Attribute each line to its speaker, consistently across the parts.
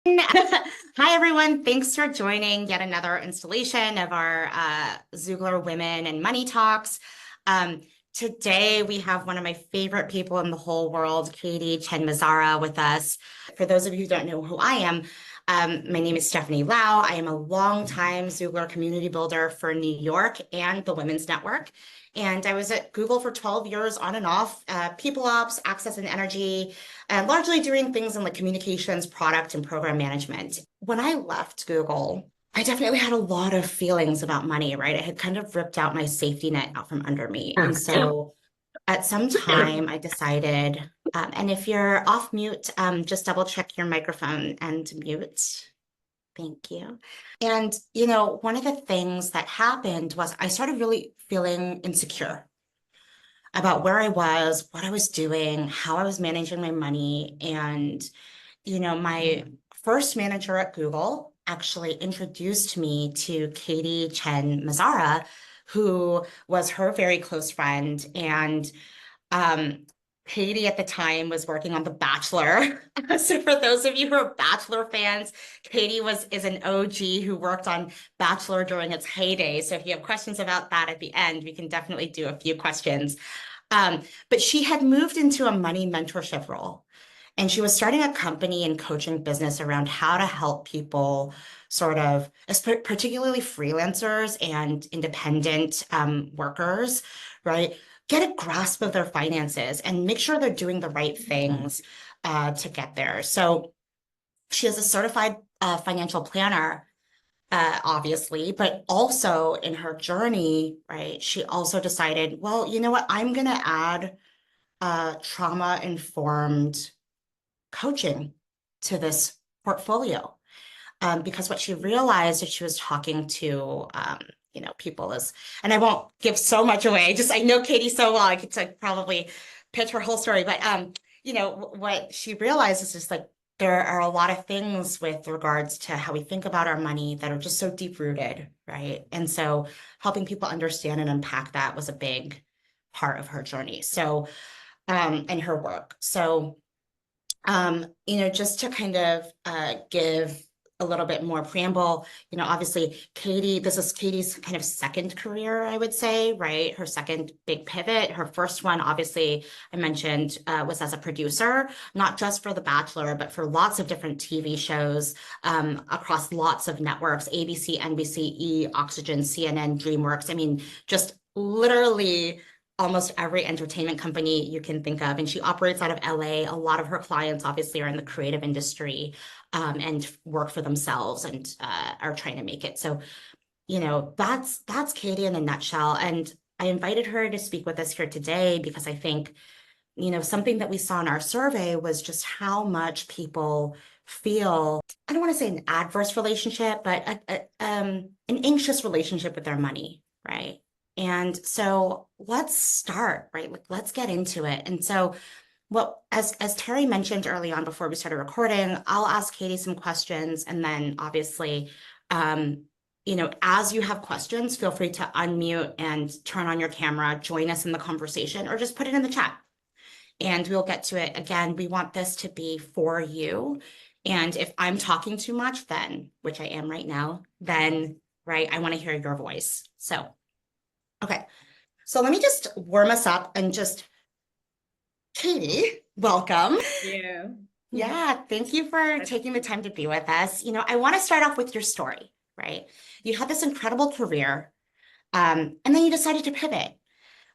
Speaker 1: Hi, everyone. Thanks for joining yet another installation of our Xoogler Women and Money Talks. Um, Today, we have one of my favorite people in the whole world, Katie Chen-Mazzara, with us. For those of you who don't know who I am, my name is Stefanie Lau. I am a longtime Xoogler community builder for New York and the Women's Network. And I was at Google for 12 years on and off, people ops, access and energy, and largely doing things in like communications, product, and program management. When I left Google, I definitely had a lot of feelings about money, right? It had kind of ripped out my safety net out from under me. And so at some time, I decided, and if you're off mute, just double check your microphone and mute. Thank you. And, one of the things that happened was I started really feeling insecure about where I was, what I was doing, how I was managing my money. And, my first manager at Google actually introduced me to Katie Chen-Mazzara, who was her very close friend. And Katie at the time was working on The Bachelor. So for those of you who are Bachelor fans, Katie is an OG who worked on Bachelor during its heyday. So if you have questions about that at the end, we can definitely do a few questions. But she had moved into a money mentorship role. And she was starting a company and coaching business around how to help people sort of, particularly freelancers and independent workers, right? Get a grasp of their finances and make sure they're doing the right things to get there. So she is a certified financial planner, obviously, but also in her journey, right? She also decided, well, you know what? I'm going to add trauma-informed coaching to this portfolio. Because what she realized as she was talking to, people is, and I won't give so much away, just I know Katie so well, I could like, probably pitch her whole story, but, what she realized is just like, there are a lot of things with regards to how we think about our money that are just so deep rooted, right? And so helping people understand and unpack that was a big part of her journey. So, and her work. So, just to kind of give a little bit more preamble, obviously this is Katie's kind of second career, I would say, right? Her second big pivot. Her first one, obviously, I mentioned was as a producer, not just for The Bachelor, but for lots of different TV shows across lots of networks, ABC, NBC, E, Oxygen, CNN, DreamWorks. I mean, just literally almost every entertainment company you can think of. And she operates out of LA. A lot of her clients obviously are in the creative industry and work for themselves and are trying to make it. So, that's Katie in a nutshell. And I invited her to speak with us here today because I think, something that we saw in our survey was just how much people feel, I don't want to say an adverse relationship, but an anxious relationship with their money, right? And so let's start, right? Like, let's get into it. And so as Terry mentioned early on before we started recording, I'll ask Katie some questions. And then obviously, as you have questions, feel free to unmute and turn on your camera, join us in the conversation, or just put it in the chat and we'll get to it. Again, we want this to be for you. And if I'm talking too much, then, which I am right now, then, right, I want to hear your voice. So. Okay, so let me just warm us up and just, Katie, welcome.
Speaker 2: Yeah.
Speaker 1: Yeah, thank you for taking the time to be with us. I want to start off with your story, right? You had this incredible career, and then you decided to pivot.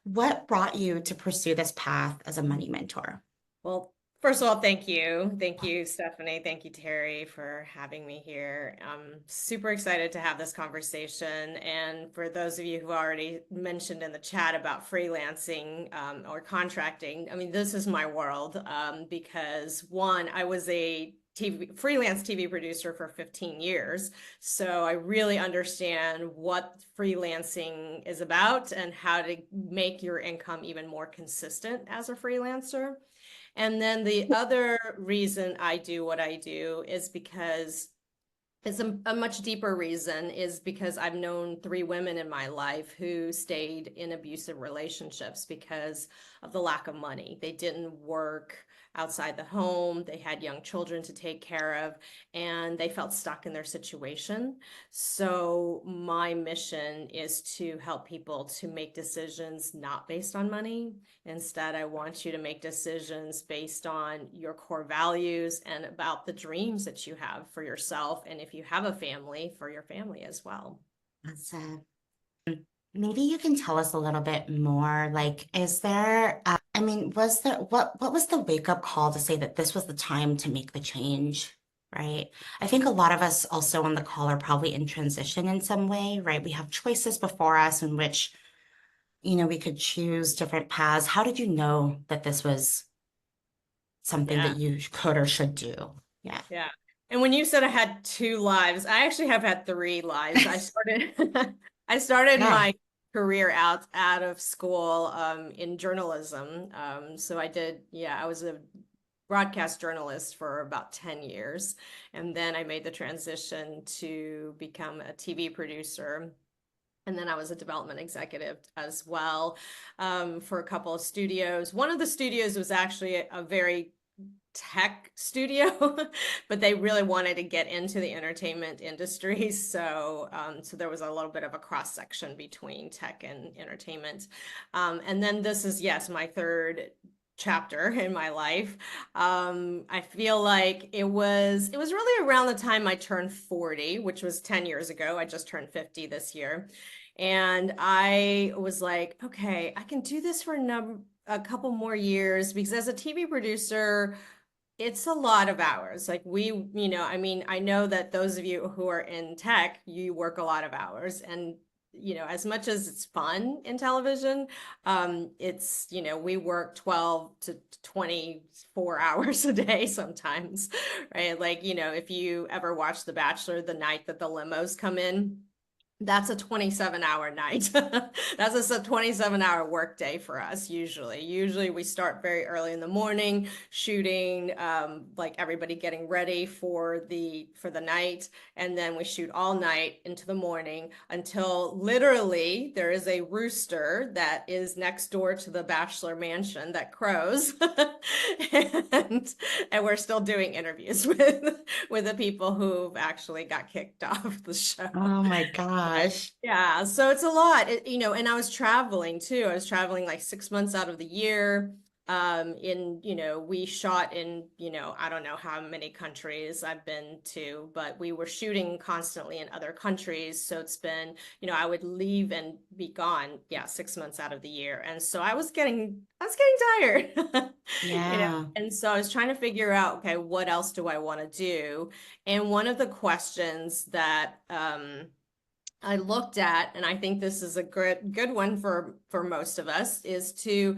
Speaker 1: What brought you to pursue this path as a money mentor?
Speaker 2: Well, first of all, thank you. Thank you, Stephanie. Thank you, Terry, for having me here. I'm super excited to have this conversation. And for those of you who already mentioned in the chat about freelancing or contracting, I mean, this is my world because one, I was a freelance TV producer for 15 years. So I really understand what freelancing is about and how to make your income even more consistent as a freelancer. And then the other reason I do what I do is because it's a much deeper reason is because I've known 3 women in my life who stayed in abusive relationships because of the lack of money. They didn't work. outside the home. They had young children to take care of, and they felt stuck in their situation. So my mission is to help people to make decisions not based on money. Instead, I want you to make decisions based on your core values and about the dreams that you have for yourself. And if you have a family, for your family as well.
Speaker 1: That's maybe you can tell us a little bit more. Like, is there, I mean, was there, what was the wake-up call to say that this was the time to make the change, right? I think a lot of us also on the call are probably in transition in some way, right? We have choices before us in which, we could choose different paths. How did you know that this was something
Speaker 2: Yeah.
Speaker 1: that you could or should do? Yeah.
Speaker 2: Yeah. And when you said I had 2 lives, I actually have had 3 lives. I started
Speaker 1: Yeah.
Speaker 2: my career out of school in journalism. So I was a broadcast journalist for about 10 years. And then I made the transition to become a TV producer. And then I was a development executive as well, for a couple of studios. One of the studios was actually a very tech studio, but they really wanted to get into the entertainment industry. So there was a little bit of a cross section between tech and entertainment. And then this is, yes, my third chapter in my life. I feel like it was really around the time I turned 40, which was 10 years ago. I just turned 50 this year. And I was like, okay, I can do this for a couple more years, because as a TV producer, it's a lot of hours. Like I mean, I know that those of you who are in tech, you work a lot of hours. And, as much as it's fun in television, we work 12 to 24 hours a day sometimes, right? Like, if you ever watch The Bachelor, the night that the limos come in, that's a 27-hour night. That's a 27-hour work day for us usually. Usually we start very early in the morning shooting, like everybody getting ready for the night, and then we shoot all night into the morning until literally there is a rooster that is next door to the Bachelor mansion that crows. and we're still doing interviews with the people who've actually got kicked off the show.
Speaker 1: Oh my gosh.
Speaker 2: Yeah, so it's a lot, and I was traveling too. I was traveling like 6 months out of the year. We shot in, I don't know how many countries I've been to, but we were shooting constantly in other countries. So it's been, I would leave and be gone, yeah, 6 months out of the year. And so I was getting tired,
Speaker 1: Yeah.
Speaker 2: and so I was trying to figure out, okay, what else do I want to do? And one of the questions that, I looked at, and I think this is a good one for most of us, is to,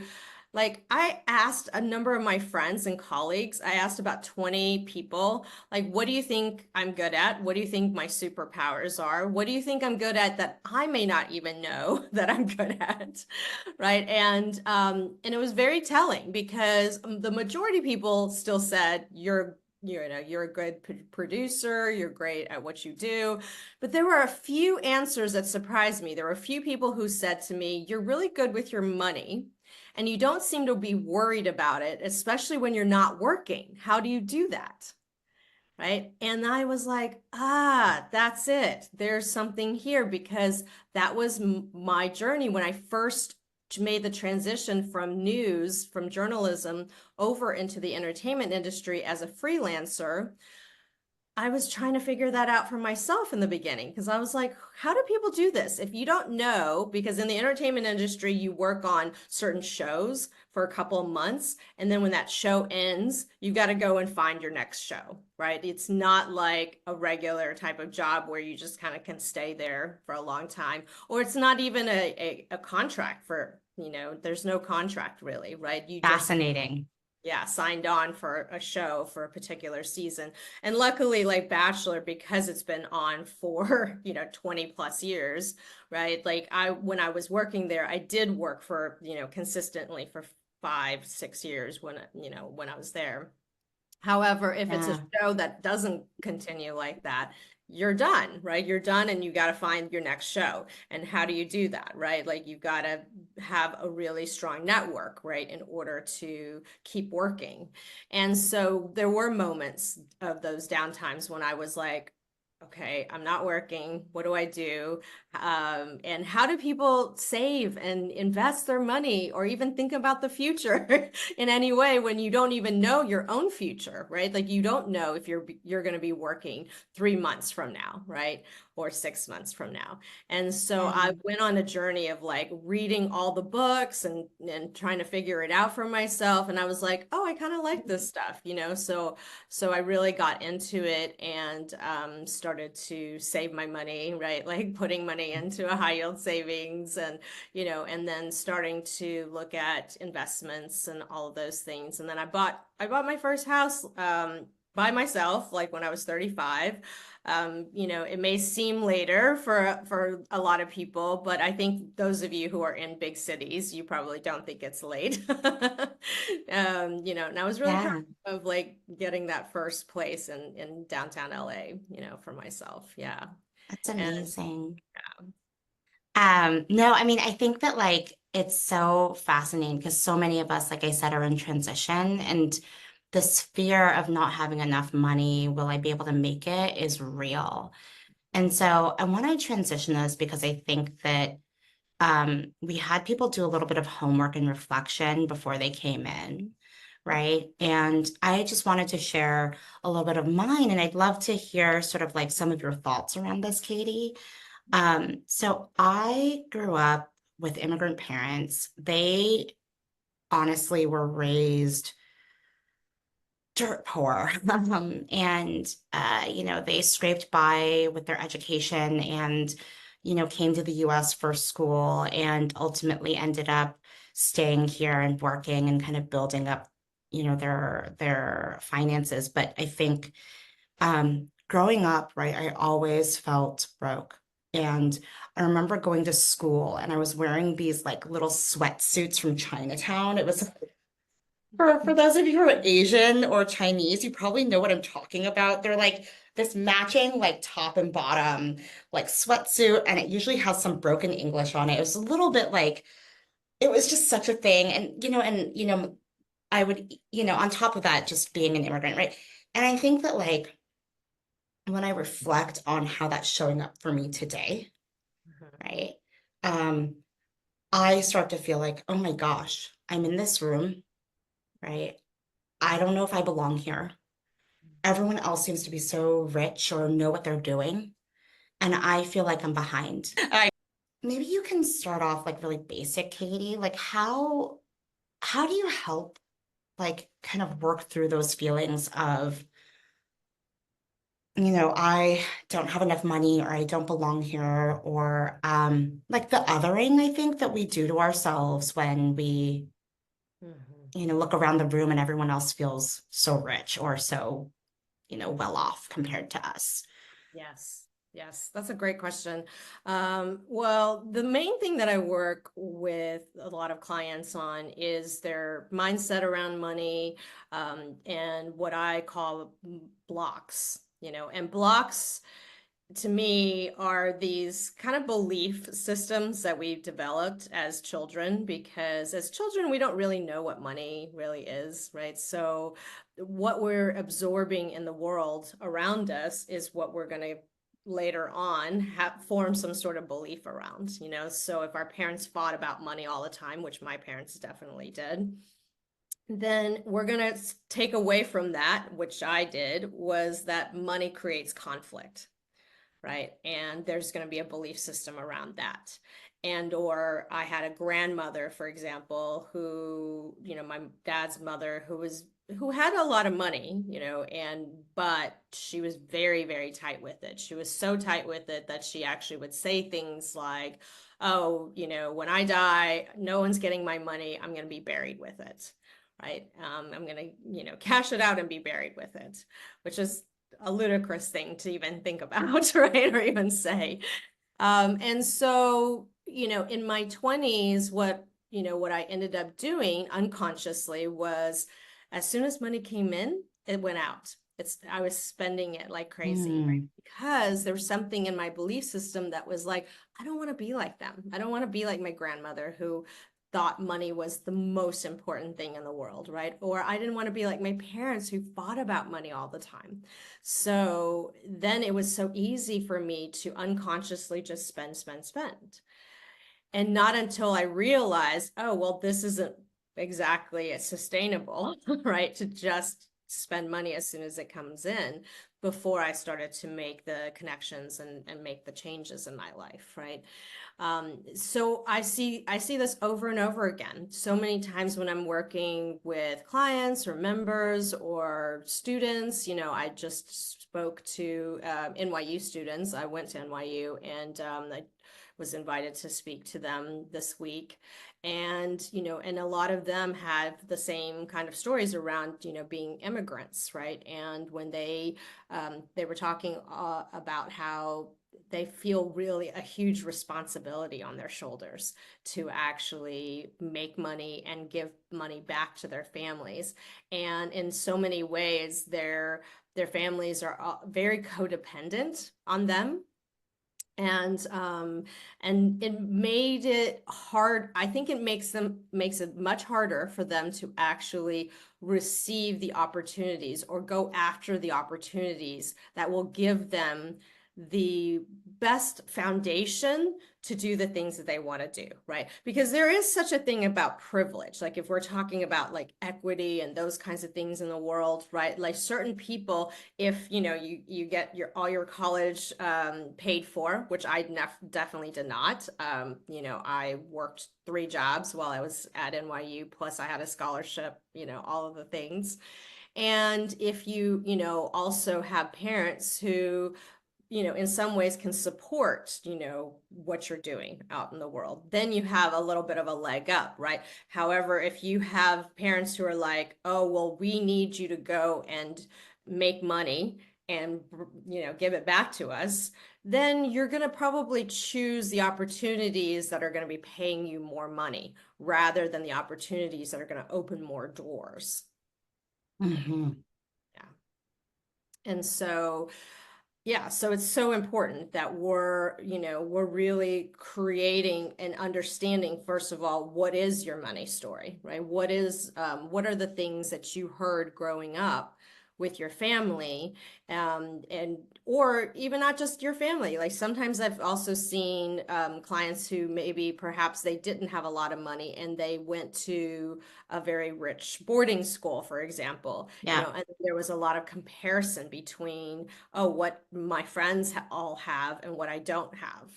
Speaker 2: like, I asked a number of my friends and colleagues, I asked about 20 people, like, what do you think I'm good at? What do you think my superpowers are? What do you think I'm good at that I may not even know that I'm good at? Right. And it was very telling, because the majority of people still said, you're a good producer, you're great at what you do. But there were a few answers that surprised me. There were a few people who said to me, you're really good with your money, and you don't seem to be worried about it, especially when you're not working. How do you do that? Right. And I was like, that's it. There's something here, because that was my journey when I first made the transition from journalism over into the entertainment industry as a freelancer. I was trying to figure that out for myself in the beginning, because I was like, how do people do this? If you don't know, because in the entertainment industry, you work on certain shows for a couple of months, and then when that show ends, you got to go and find your next show, right? It's not like a regular type of job where you just kind of can stay there for a long time, or it's not even a contract for, there's no contract really, right? You just
Speaker 1: Fascinating.
Speaker 2: signed on for a show for a particular season. And luckily, like Bachelor, because it's been on for, 20 plus years, right? Like when I was working there, I did work for, consistently for 5, 6 years when I was there. However, if it's a
Speaker 1: Yeah.
Speaker 2: show that doesn't continue like that, you're done, right? You're done and you got to find your next show. And how do you do that, right? Like you've got to have a really strong network, right, in order to keep working. And so there were moments of those downtimes when I was like, okay, I'm not working. What do I do? And how do people save and invest their money or even think about the future in any way when you don't even know your own future, right? Like you don't know if you're going to be working 3 months from now, right? Or 6 months from now. And so I
Speaker 1: Mm.
Speaker 2: went on a journey of like reading all the books and trying to figure it out for myself. And I was like, oh, I kind of like this stuff, you know? So I really got into it and started to save my money, right? Like putting money into a high yield savings and, you know, and then starting to look at investments and all of those things. And then I bought my first house by myself, like when I was 35. You know, it may seem later for a lot of people, but I think those of you who are in big cities, you probably don't think it's late. You know, and I was really proud
Speaker 1: Yeah,
Speaker 2: of like getting that first place in downtown LA, you know, for myself. Yeah.
Speaker 1: that's
Speaker 2: And
Speaker 1: amazing. No, I mean, I think that like it's so fascinating because so many of us, like I said, are in transition, and this fear of not having enough money, will I be able to make it, is real. And so I want to transition this because I think that we had people do a little bit of homework and reflection before they came in, right? And I just wanted to share a little bit of mine, and I'd love to hear sort of like some of your thoughts around this, Katie. So I grew up with immigrant parents. They honestly were raised dirt poor. And you know, they scraped by with their education and, you know, came to the US for school and ultimately ended up staying here and working and kind of building up, you know, their finances. But I think growing up, right, I always felt broke. And I remember going to school and I was wearing these like little sweatsuits from Chinatown. It was for those of you who are Asian or Chinese, you probably know what I'm talking about. They're like this matching like top and bottom like sweatsuit, and it usually has some broken English on it. It was a little bit like it was just such a thing. And you know, I would, you know, on top of that, just being an immigrant, right? And I think that like when I reflect on how that's showing up for me today, right? Um, I start to feel like, oh my gosh, I'm in this room, right? I don't know if I belong here. Everyone else seems to be so rich or know what they're doing, and I feel like I'm behind. Maybe you can start off like really basic, Katie. Like how do you help like kind of work through those feelings of, you know, I don't have enough money or I don't belong here or like the othering I think that we do to ourselves when we,
Speaker 2: Mhm.
Speaker 1: you know, look around the room and everyone else feels so rich or so, you know, well off compared to us.
Speaker 2: Yes, yes, that's a great question. Well, the main thing that I work with a lot of clients on is their mindset around money, and what I call blocks, you know, and blocks to me are these kind of belief systems that we've developed as children, because as children we don't really know what money really is, right? So what we're absorbing in the world around us is what we're going to later on form some sort of belief around, you know. So if our parents fought about money all the time, which my parents definitely did, then we're going to take away from that, which I did, was that money creates conflict, right? And there's going to be a belief system around that. And or I had a grandmother, for example, who, you know, my dad's mother, who had a lot of money, you know, and but she was very, very tight with it. She was so tight with it that she actually would say things like, oh, you know, when I die, no one's getting my money. I'm going to be buried with it. Right. I'm going to, you know, cash it out and be buried with it, which is a ludicrous thing to even think about, right? Or even say. And so, you know, in my 20s, what I ended up doing unconsciously was as soon as money came in, it went out. I was spending it like crazy, right?
Speaker 1: Mm.
Speaker 2: Because there was something in my belief system that was like, I don't want to be like them. I don't want to be like my grandmother who thought money was the most important thing in the world, right? Or I didn't want to be like my parents who fought about money all the time. So then it was so easy for me to unconsciously just spend, spend, spend. And not until I realized, oh, well, this isn't exactly sustainable, right? To just spend money as soon as it comes in before I started to make the connections and make the changes in my life, right? So I see this over and over again. So many times when I'm working with clients or members or students, I just spoke to NYU students. I went to NYU and I was invited to speak to them this week. And a lot of them have the same kind of stories around, being immigrants, right? And when they were talking about how they feel really a huge responsibility on their shoulders to actually make money and give money back to their families. And in so many ways, their families are very codependent on them, and it made it hard. I think it makes it much harder for them to actually receive the opportunities or go after the opportunities that will give them the best foundation to do the things that they want to do, right? Because there is such a thing about privilege. Like if we're talking about like equity and those kinds of things in the world, right? Like certain people, if you get all your college paid for, which I definitely did not. I worked 3 jobs while I was at NYU, plus I had a scholarship, all of the things. And if also have parents who in some ways can support, what you're doing out in the world, then you have a little bit of a leg up, right? However, if you have parents who are like, oh, well, we need you to go and make money and, give it back to us, then you're going to probably choose the opportunities that are going to be paying you more money rather than the opportunities that are going to open more doors.
Speaker 1: Mhm.
Speaker 2: Yeah. And so, yeah, so it's so important that we're really creating and understanding, first of all, what is your money story, right? What are the things that you heard growing up with your family, and or even not just your family. Like sometimes I've also seen clients who maybe perhaps they didn't have a lot of money and they went to a very rich boarding school, for example,
Speaker 1: Yeah.
Speaker 2: and there was a lot of comparison between, oh, what my friends all have and what I don't have,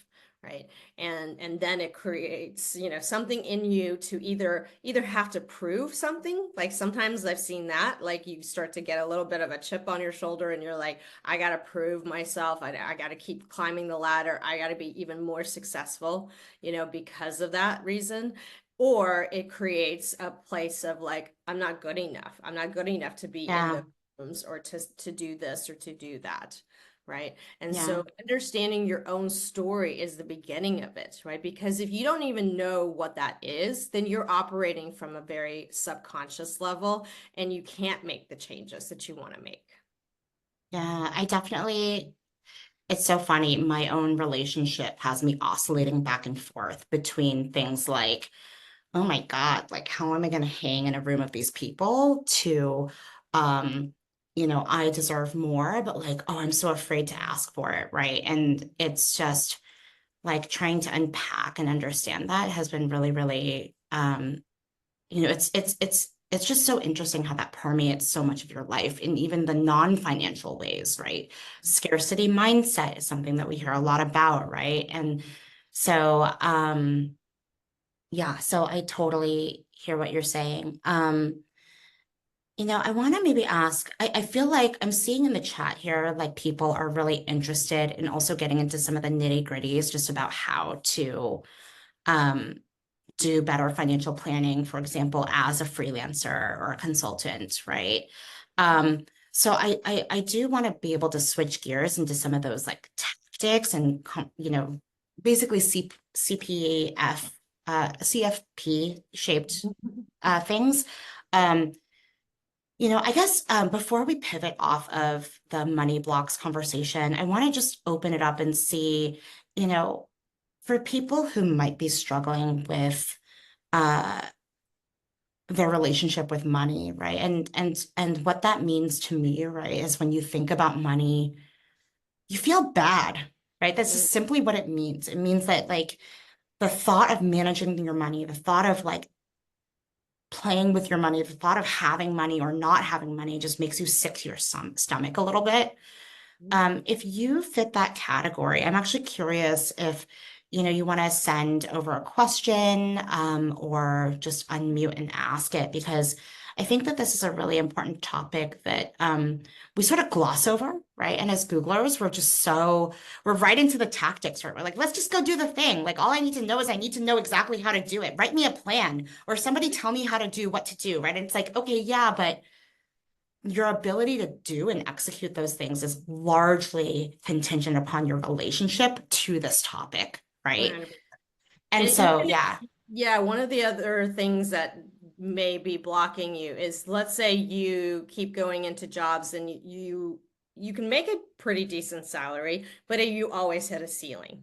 Speaker 2: right? And then it creates, something in you to either have to prove something. Like sometimes I've seen that, like you start to get a little bit of a chip on your shoulder and you're like, I got to prove myself. I got to keep climbing the ladder. I got to be even more successful, because of that reason. Or it creates a place of like, I'm not good enough. I'm not good enough to be in
Speaker 1: Yeah.
Speaker 2: the rooms or to do this or to do that, right? And
Speaker 1: Yeah.
Speaker 2: so understanding your own story is the beginning of it, right? Because if you don't even know what that is, then you're operating from a very subconscious level and you can't make the changes that you want to make.
Speaker 1: Yeah. It's so funny. My own relationship has me oscillating back and forth between things like, oh my God, like how am I going to hang in a room of these people to, um, I deserve more, but like, oh, I'm so afraid to ask for it, right? And it's just like trying to unpack and understand that has been really, really, it's just so interesting how that permeates so much of your life in even the non-financial ways, right? Scarcity mindset is something that we hear a lot about, right? And so, yeah, so I totally hear what you're saying. I want to maybe ask, I feel like I'm seeing in the chat here, like people are really interested in also getting into some of the nitty-gritties just about how to um, do better financial planning, for example, as a freelancer or a consultant, right? So I do want to be able to switch gears into some of those like tactics and basically CPF CFP shaped things. Um, I guess before we pivot off of the money blocks conversation, I want to just open it up and see, you know, for people who might be struggling with uh, their relationship with money, right? And what that means to me, right, is when you think about money, you feel bad, right? This is
Speaker 2: Mm,
Speaker 1: simply what it means. It means that like the thought of managing your money, the thought of like playing with your money, the thought of having money or not having money just makes you sick to your stomach a little bit.
Speaker 2: mm,
Speaker 1: If you fit that category, I'm actually curious if you want to send over a question or just unmute and ask it because I think that this is a really important topic that we sort of gloss over, right? And as Googlers, we're right into the tactics, right? We're like, let's just go do the thing. Like all I need to know is I need to know exactly how to do it. Write me a plan or somebody tell me how to do what to do, right? And it's like, okay, yeah, but your ability to do and execute those things is largely contingent upon your relationship to this topic, right?
Speaker 2: 100%.
Speaker 1: And
Speaker 2: And
Speaker 1: so,
Speaker 2: even,
Speaker 1: yeah.
Speaker 2: yeah, one of the other things that may be blocking you is, let's say you keep going into jobs and you can make a pretty decent salary, but you always hit a ceiling,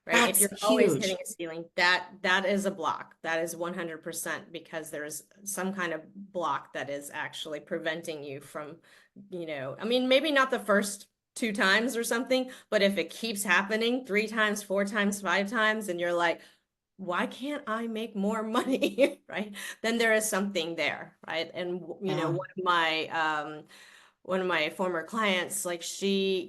Speaker 2: right? If
Speaker 1: That's
Speaker 2: you're always hitting
Speaker 1: huge.
Speaker 2: a ceiling, that is a block. That is 100% because there's some kind of block that is actually preventing you from, I mean, maybe not the first two times or something, but if it keeps happening three times, four times, five times, and you're like, why can't I make more money? Right? Then there is something there, right? And
Speaker 1: Yeah.
Speaker 2: one of my former clients, like she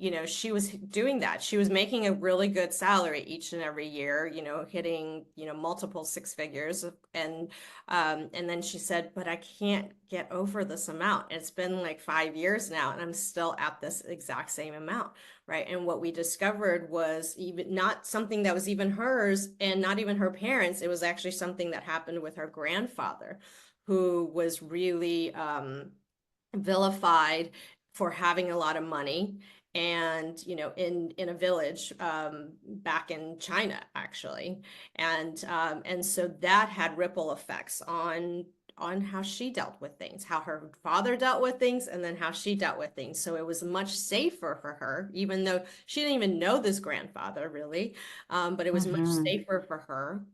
Speaker 2: was doing that. She was making a really good salary each and every year, hitting, multiple six figures. And then she said, but I can't get over this amount. It's been like 5 years now, and I'm still at this exact same amount. Right. And what we discovered was even not something that was even hers and not even her parents. It was actually something that happened with her grandfather, who was really vilified for having a lot of money, and in a village back in China, actually. And so that had ripple effects on how she dealt with things, how her father dealt with things, and then how she dealt with things. So it was much safer for her, even though she didn't even know this grandfather really, but it was much
Speaker 1: Hmm.
Speaker 2: safer for her,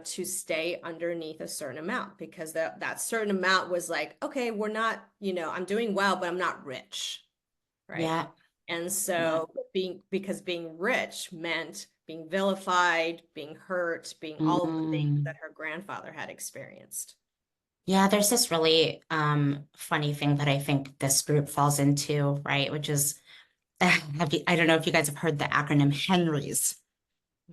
Speaker 2: to stay underneath a certain amount, because that certain amount was like, okay, we're not, I'm doing well, but I'm not rich, right?
Speaker 1: Yeah.
Speaker 2: And
Speaker 1: Yeah.
Speaker 2: so because being rich meant being vilified, being hurt, being all of the things
Speaker 1: Mm.
Speaker 2: that her grandfather had experienced.
Speaker 1: Yeah, there's this really funny thing that I think this group falls into, right? Which is, I don't know if you guys have heard the acronym HENRYs,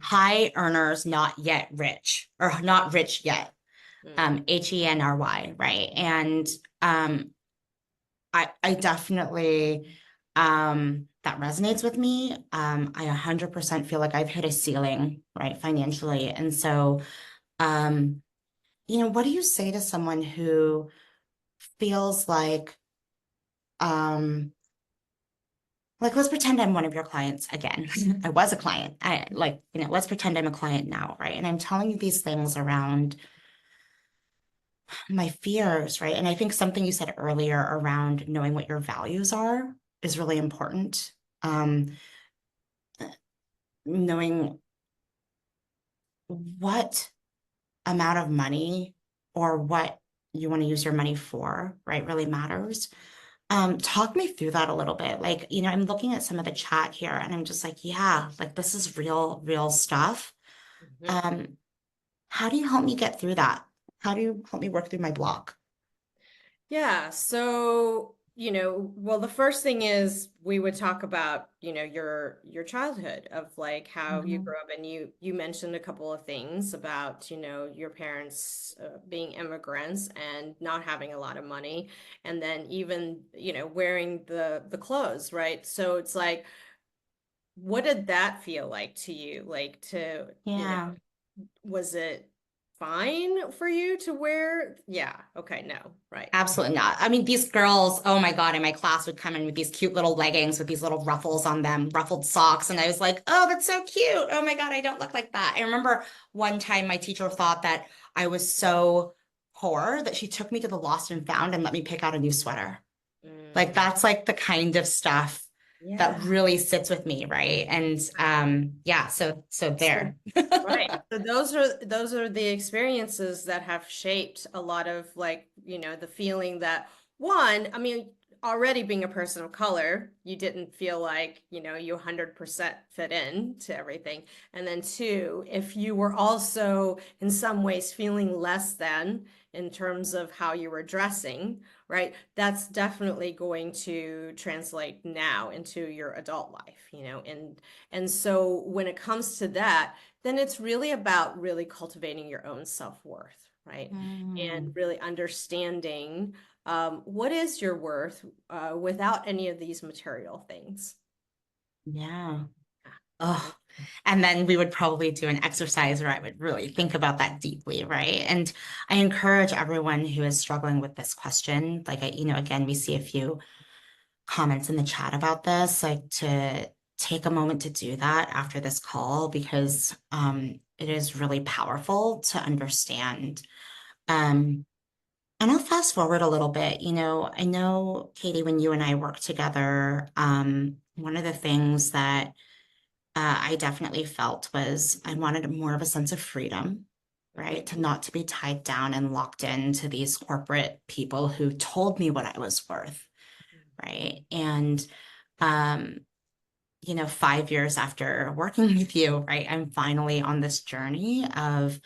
Speaker 1: high earners not yet rich, or not rich yet,
Speaker 2: Mm.
Speaker 1: HENRY, right? And um, I definitely that resonates with me. I 100% feel like I've hit a ceiling, right, financially. And so, um, what do you say to someone who feels um, like let's pretend I'm one of your clients again. I was a client. Let's pretend I'm a client now, right? And I'm telling you these things around my fears, right? And I think something you said earlier around knowing what your values are is really important. Um, Knowing what amount of money or what you want to use your money for, right, really matters. Talk me through that a little bit. Like, I'm looking at some of the chat here and I'm just like, yeah, like this is real stuff.
Speaker 2: Mhm.
Speaker 1: Um, how do you help me get through that? How do you help me work through my block?
Speaker 2: Yeah, so, well, the first thing is we would talk about, your childhood, of like how you
Speaker 1: Mhm.
Speaker 2: grew up, and you mentioned a couple of things about, your parents being immigrants and not having a lot of money, and then even, wearing the clothes, right? So it's like, what did that feel like to you? Like to,
Speaker 1: Yeah.
Speaker 2: was it fine for you to wear? Yeah, okay, no, right.
Speaker 1: Absolutely not. I mean, these girls, oh my God, in my class would come in with these cute little leggings with these little ruffles on them, ruffled socks. And I was like, oh, that's so cute. Oh my God, I don't look like that. I remember one time my teacher thought that I was so core that she took me to the lost and found and let me pick out a new sweater. Like
Speaker 2: Mm.
Speaker 1: that's like the kind of stuff that
Speaker 2: Yeah.
Speaker 1: really sits with me, right? And yeah, so
Speaker 2: So,
Speaker 1: there.
Speaker 2: right. So those are the experiences that have shaped a lot of like, the feeling that one, I mean, already being a person of color, you didn't feel like, you 100% fit in to everything. And then two, if you were also in some ways feeling less than in terms of how you were dressing, right? That's definitely going to translate now into your adult life, and so when it comes to that, then it's really about really cultivating your own self-worth, right? And
Speaker 1: Mm,
Speaker 2: really understanding what is your worth without any of these material things.
Speaker 1: yeah. Oh, and then we would probably do an exercise where I would really think about that deeply, right? And I encourage everyone who is struggling with this question, like again, we see a few comments in the chat about this, like to take a moment to do that after this call because it is really powerful to understand. Um, and I'll fast forward a little bit. I know, Katie, when you and I worked together, one of the things that I definitely felt was I wanted more of a sense of freedom, right?
Speaker 2: Mhm.
Speaker 1: To be tied down and locked into these corporate people who told me what I was worth, right? And, um, 5 years after working with you, right, I'm finally on this journey of,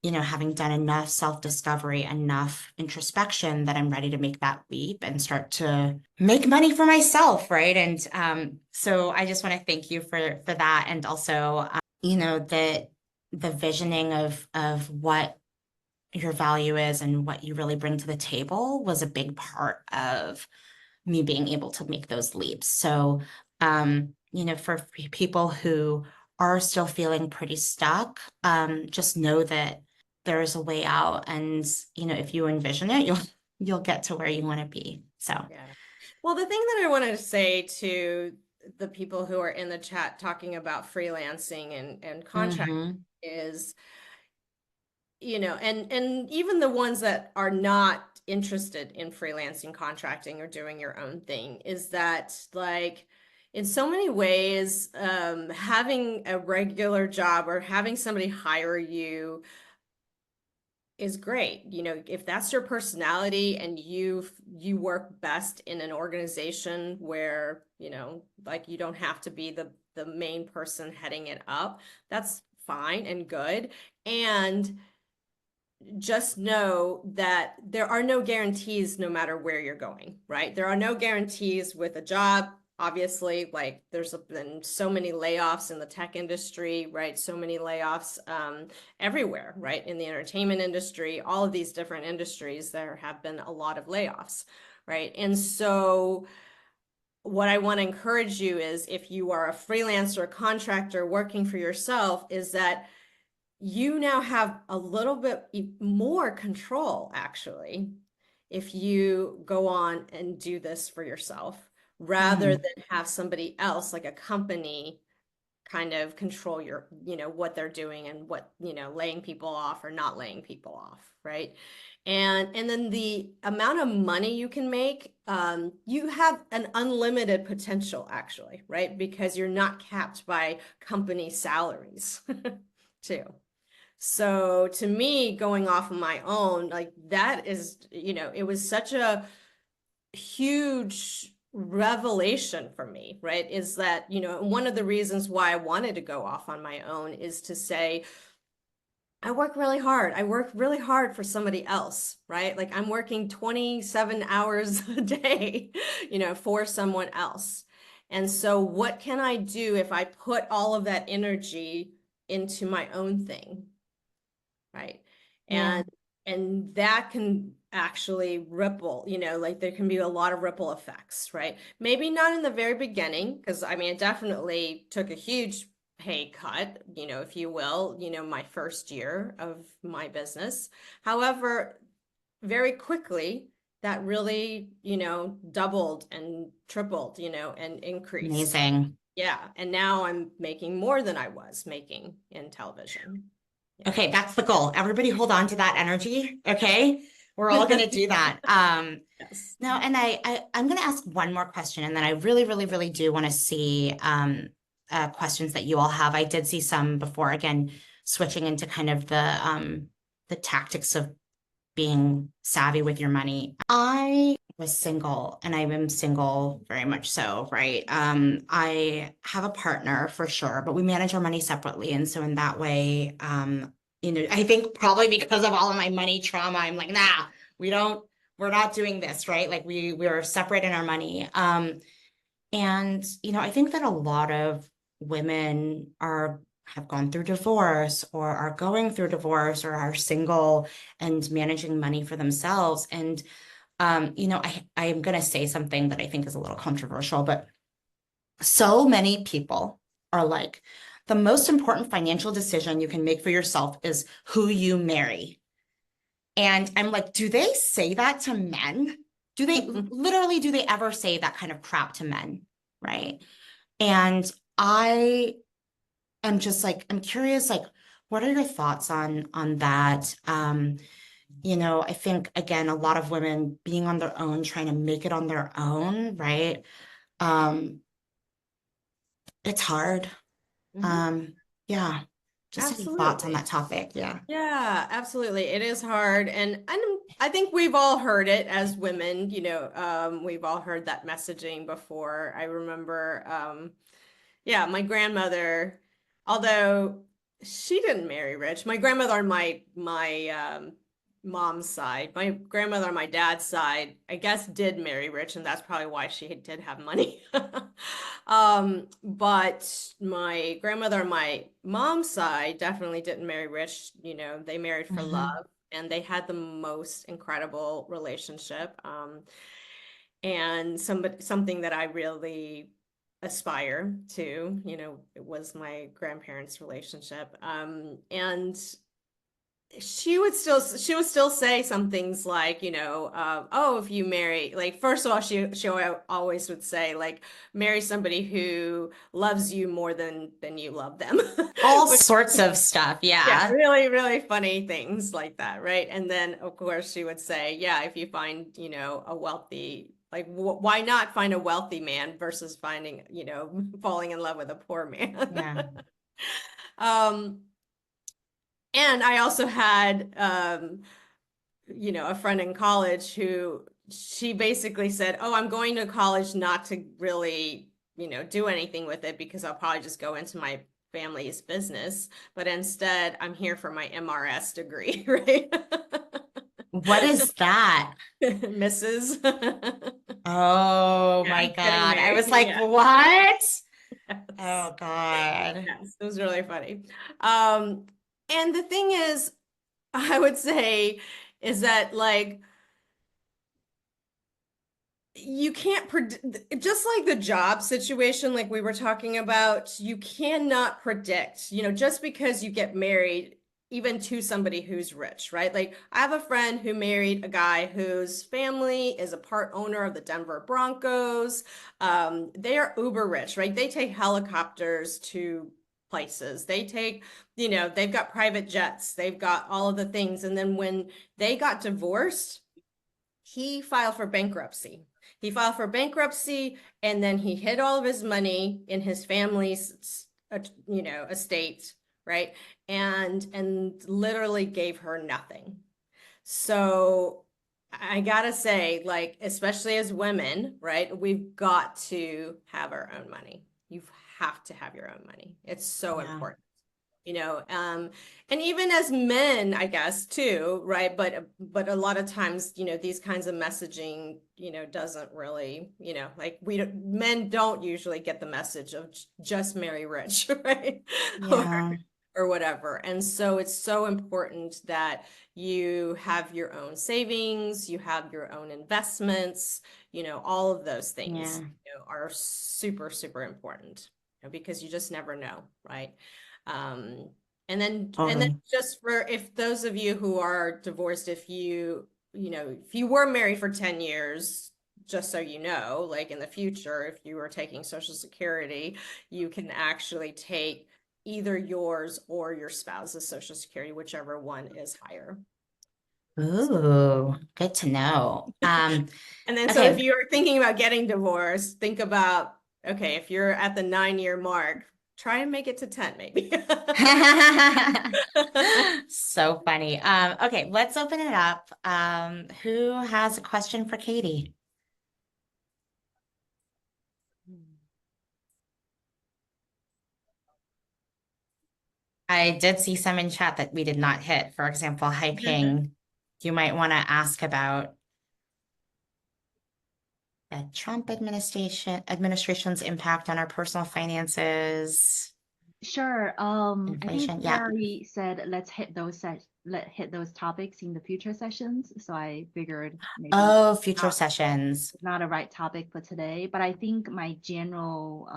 Speaker 1: having done enough self-discovery, enough introspection that I'm ready to make that leap and start to make money for myself, right? And so I just want to thank you for that, and also, that the visioning of what your value is and what you really bring to the table was a big part of me being able to make those leaps. So, for people who are still feeling pretty stuck, just know that there is a way out, and if you envision it, you'll get to where you want to be. So,
Speaker 2: Yeah. Well, the thing that I wanted to say to the people who are in the chat talking about freelancing and contract
Speaker 1: mhm.
Speaker 2: is, and even the ones that are not interested in freelancing, contracting, or doing your own thing, is that like in so many ways, having a regular job or having somebody hire you is great. If that's your personality and you work best in an organization where, like you don't have to be the main person heading it up, that's fine and good. And just know that there are no guarantees no matter where you're going, right? There are no guarantees with a job. Obviously, like there's been so many layoffs in the tech industry, right? So many layoffs everywhere, right? In the entertainment industry, all of these different industries, there have been a lot of layoffs, right? And so what I want to encourage you is if you are a freelancer, contractor working for yourself, is that you now have a little bit more control, actually, if you go on and do this for yourself, rather
Speaker 1: Mm,
Speaker 2: than have somebody else, like a company, kind of control your, what they're doing and what, laying people off or not laying people off, right? And then the amount of money you can make, you have an unlimited potential, actually, right? Because you're not capped by company salaries, too. So to me, going off on my own, like that is, it was such a huge revelation for me, right? Is that, one of the reasons why I wanted to go off on my own is to say, I work really hard. I work really hard for somebody else, right? Like I'm working 27 hours a day, for someone else. And so what can I do if I put all of that energy into my own thing? Right.
Speaker 1: yeah.
Speaker 2: And that can actually ripple, like there can be a lot of ripple effects, right? Maybe not in the very beginning, because I mean, it definitely took a huge pay cut, if you will, my first year of my business. However, very quickly, that really, doubled and tripled, and increased.
Speaker 1: Amazing.
Speaker 2: Yeah. And now I'm making more than I was making in television.
Speaker 1: Okay, that's the goal. Everybody hold on to that energy. Okay. We're all going to do that.
Speaker 2: Yes.
Speaker 1: Now, and I'm going to ask one more question, and then I really, really, really do want to see questions that you all have. I did see some before, again, switching into kind of the tactics of being savvy with your money. I was single and I am single very much so, right? I have a partner for sure, but we manage our money separately. And so in that way, I think probably because of all of my money trauma, I'm like, nah, we're not doing this, right? Like we're separate in our money. And I think that a lot of women have gone through divorce or are going through divorce or are single and managing money for themselves. And I am gonna say something that I think is a little controversial, but so many people are like, the most important financial decision you can make for yourself is who you marry. And I'm like, do they say that to men? Do they ever say that kind of crap to men? Right. And I am just like, I'm curious, like, what are your thoughts on that? I think again, a lot of women being on their own, trying to make it on their own, right? Um, it's hard.
Speaker 2: Mhm.
Speaker 1: Um, yeah. Just any thoughts on
Speaker 2: Absolutely.
Speaker 1: that topic? Yeah.
Speaker 2: Yeah, absolutely. It is hard. And I think we've all heard it as women, we've all heard that messaging before. I remember, yeah, my grandmother, although she didn't marry rich, my grandmother on my mom's side, my grandmother on my dad's side, I guess did marry rich, and that's probably why she did have money. But my grandmother on my mom's side definitely didn't marry rich. They married for
Speaker 1: Hmm.
Speaker 2: love, and they had the most incredible relationship. And something that I really aspire to, it was my grandparents' relationship. And she would still say some things like, oh, if you marry, like, first of all, she always would say, like, marry somebody who loves you more than you love them.
Speaker 1: All
Speaker 2: Which,
Speaker 1: sorts of stuff.
Speaker 2: yeah,
Speaker 1: Yeah.
Speaker 2: really, really funny things like that, right? And then, of course, she would say, yeah, if you find, a wealthy, like, why not find a wealthy man versus finding, falling in love with a poor man?
Speaker 1: Yeah.
Speaker 2: Um, and I also had, a friend in college who she basically said, "Oh, I'm going to college not to really, do anything with it because I'll probably just go into my family's business, but instead I'm here for my MRS degree," right?
Speaker 1: What is that?
Speaker 2: Mrs.
Speaker 1: Oh my
Speaker 2: Yeah, getting
Speaker 1: God. I
Speaker 2: married.
Speaker 1: was like,
Speaker 2: Yeah.
Speaker 1: what?
Speaker 2: Yes.
Speaker 1: Oh God.
Speaker 2: Yes, it was really funny. Um, and the thing is, I would say is that, like, you can't predict, just like the job situation, like we were talking about, you cannot predict, just because you get married, even to somebody who's rich, right? Like, I have a friend who married a guy whose family is a part owner of the Denver Broncos. They are uber rich, right? They take helicopters to places. They've got private jets, they've got all of the things. And then when they got divorced, he filed for bankruptcy. He filed for bankruptcy, and then he hid all of his money in his family's, estate, right? And literally gave her nothing. So I gotta say, like, especially as women, right? We've got to have our own money. You have to have your own money. It's so
Speaker 1: Yeah.
Speaker 2: important, you know and even as men, I guess, too, right? But a lot of times, these kinds of messaging, doesn't really, like, men don't usually get the message of just marry rich, right? or
Speaker 1: Yeah.
Speaker 2: or whatever. And so it's so important that you have your own savings, you have your own investments, all of those things,
Speaker 1: Yeah.
Speaker 2: are super, super important, because you just never know, right? Um, and then
Speaker 1: Totally.
Speaker 2: just for, if those of you who are divorced, if you were married for 10 years, just so you know, like, in the future, if you were taking Social Security, you can actually take either yours or your spouse's Social Security, whichever one is higher.
Speaker 1: Ooh, good to know.
Speaker 2: And then, so
Speaker 1: okay.
Speaker 2: if you're thinking about getting divorced, think about, okay, if you're at the 9-year mark, try and make it to 10, maybe.
Speaker 1: So funny. Okay, let's open it up. Who has a question for Katie? I did see some in chat that we did not hit. For example, Hi Ping, you might want to ask about the Trump administration's impact on our personal finances,
Speaker 3: Sure. I think
Speaker 1: inflation. Yeah.
Speaker 3: Terry said let's hit those topics in the future sessions. So I figured maybe
Speaker 1: Oh, future
Speaker 3: not,
Speaker 1: sessions.
Speaker 3: not a right topic for today. But I think my general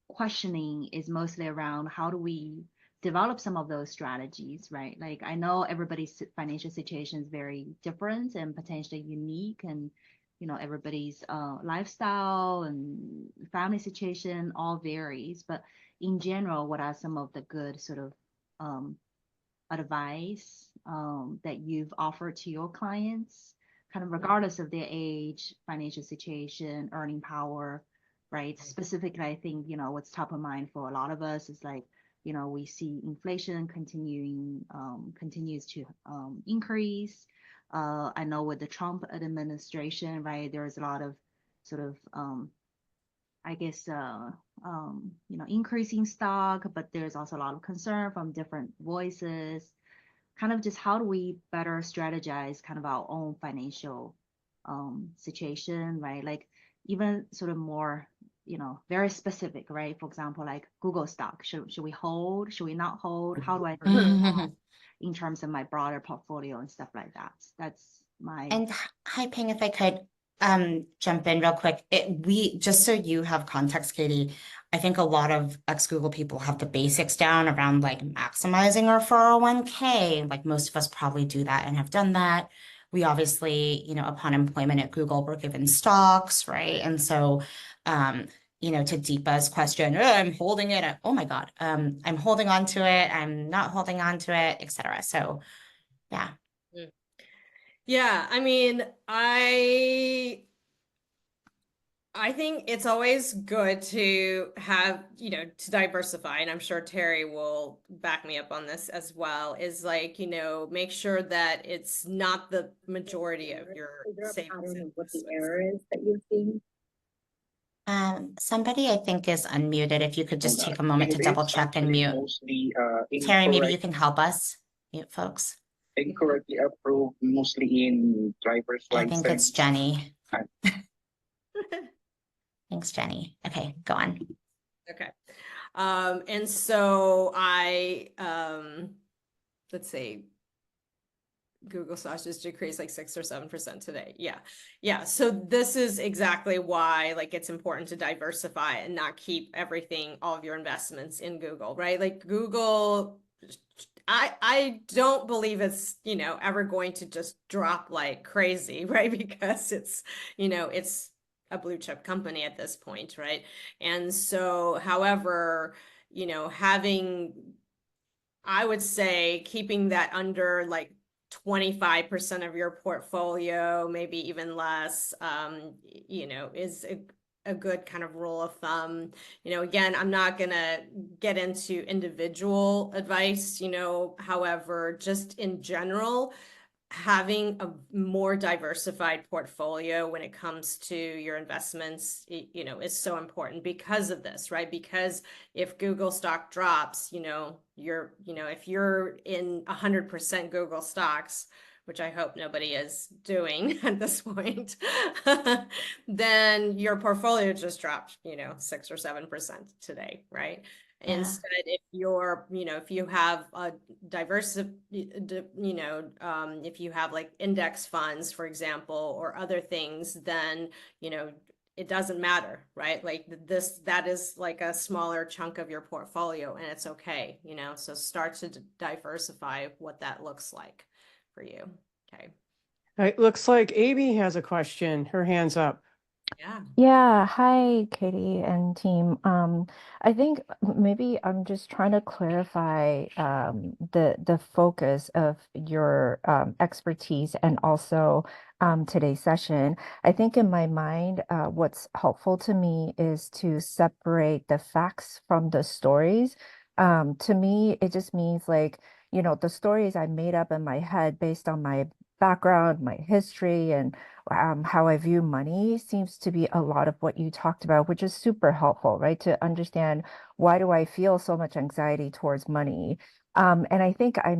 Speaker 3: questioning is mostly around how do we develop some of those strategies, right? Like I know everybody's financial situation is very different and potentially unique, and you know everybody's lifestyle and family situation all varies. But in general, what are some of the good sort of advice that you've offered to your clients, kind of regardless of their age, financial situation, earning power, right? Specifically, I think, you know, what's top of mind for a lot of us is like, you know, we see inflation continues to increase. I know with the Trump administration, right, there's a lot of sort of, I guess, you know, increasing stock, but there's also a lot of concern from different voices. Kind of just how do we better strategize kind of our own financial situation, right? Like even sort of more, you know, very specific, right? For example, like Google stock, should we hold? Should we not hold? How do I in terms of my broader portfolio and stuff like that? That's my
Speaker 1: And Hi Ping, if I could jump in real quick. We just so you have context, Katie, I think a lot of ex-Google people have the basics down around like maximizing our 401k. Like most of us probably do that and have done that. We obviously, you know, upon employment at Google, we're given stocks, right? And so you know, to Deepa's question, oh, I'm holding it. Oh my God. I'm holding on to it. I'm not holding on to it, etc. So yeah.
Speaker 2: Yeah, I mean, I think it's always good to have, you know, to diversify, and I'm sure Terry will back me up on this as well, is like, you know, make sure that it's not the majority of your savings.
Speaker 4: What the error is that you're seeing?
Speaker 1: Somebody I think is unmuted. If you could just take a moment to double check and mute.
Speaker 4: Mostly
Speaker 1: Terry, maybe you can help us mute folks.
Speaker 4: incorrectly approved, mostly in driver's
Speaker 1: I think it's
Speaker 4: license.
Speaker 1: Jenny. Thanks, Jenny. Okay, go on.
Speaker 2: Okay. And so let's see, Google stocks just decreased like 6 or 7% today. Yeah. Yeah. So this is exactly why like it's important to diversify and not keep everything, all of your investments in Google, right? Like Google, I don't believe it's, you know, ever going to just drop like crazy, right? Because it's, you know, it's a blue chip company at this point, right? And so, however, you know, I would say keeping that under like 25% of your portfolio, maybe even less, you know, is a good kind of rule of thumb. You know, again, I'm not gonna get into individual advice, you know, however, just in general, having a more diversified portfolio when it comes to your investments, you know, is so important because of this, right? Because if Google stock drops, you know, if you're in 100% Google stocks, which I hope nobody is doing at this point, then your portfolio just dropped, you know, 6 or 7% today, right?
Speaker 1: Yeah.
Speaker 2: Instead, if you're, you know, if you have a diverse, you know, if you have like index funds, for example, or other things, then, you know, it doesn't matter, right? Like that is like a smaller chunk of your portfolio and it's okay, you know, so start to diversify what that looks like for you. Okay.
Speaker 5: It looks like Amy has a question. Her hand's up.
Speaker 2: Yeah.
Speaker 5: Yeah, hi Katie and team. I think maybe I'm just trying to clarify the focus of your expertise and also today's session. I think in my mind, what's helpful to me is to separate the facts from the stories. To me, it just means like, the stories I made up in my head based on my background, my history, and how I view money seems to be a lot of what you talked about, which is super helpful, right? To understand why do I feel so much anxiety towards money. And I think I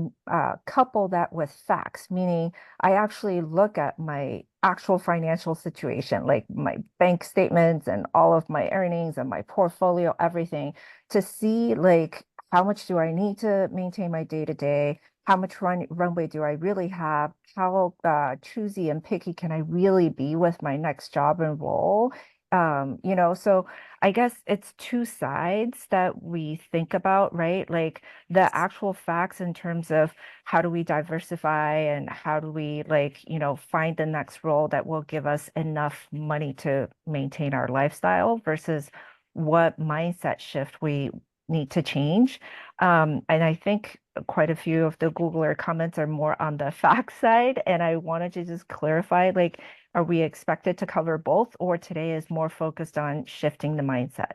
Speaker 5: couple that with facts, meaning I actually look at my actual financial situation, like my bank statements and all of my earnings and my portfolio, everything, to see like how much do I need to maintain my day to day? How much runway do I really have? How choosy and picky can I really be with my next job and role? So I guess it's two sides that we think about, right? Like the actual facts in terms of how do we diversify and how do we like, find the next role that will give us enough money to maintain our lifestyle versus what mindset shift we need to change. And I think quite a few of the Googler comments are more on the fact side. And I wanted to just clarify, like, are we expected to cover both, or today is more focused on shifting the mindset?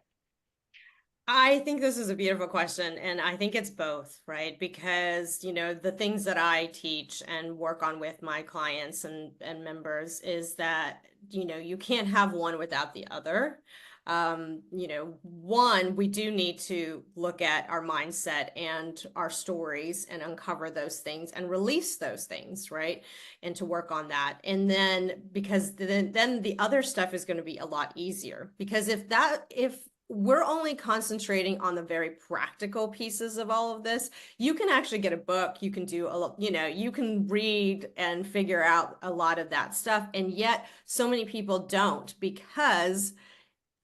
Speaker 2: I think this is a beautiful question, and I think it's both, right? Because, the things that I teach and work on with my clients and members is that, you can't have one without the other. One, we do need to look at our mindset and our stories and uncover those things and release those things, right? And to work on that. And then because then the other stuff is going to be a lot easier. Because if we're only concentrating on the very practical pieces of all of this, you can actually get a book, you can do you can read and figure out a lot of that stuff. And yet so many people don't, because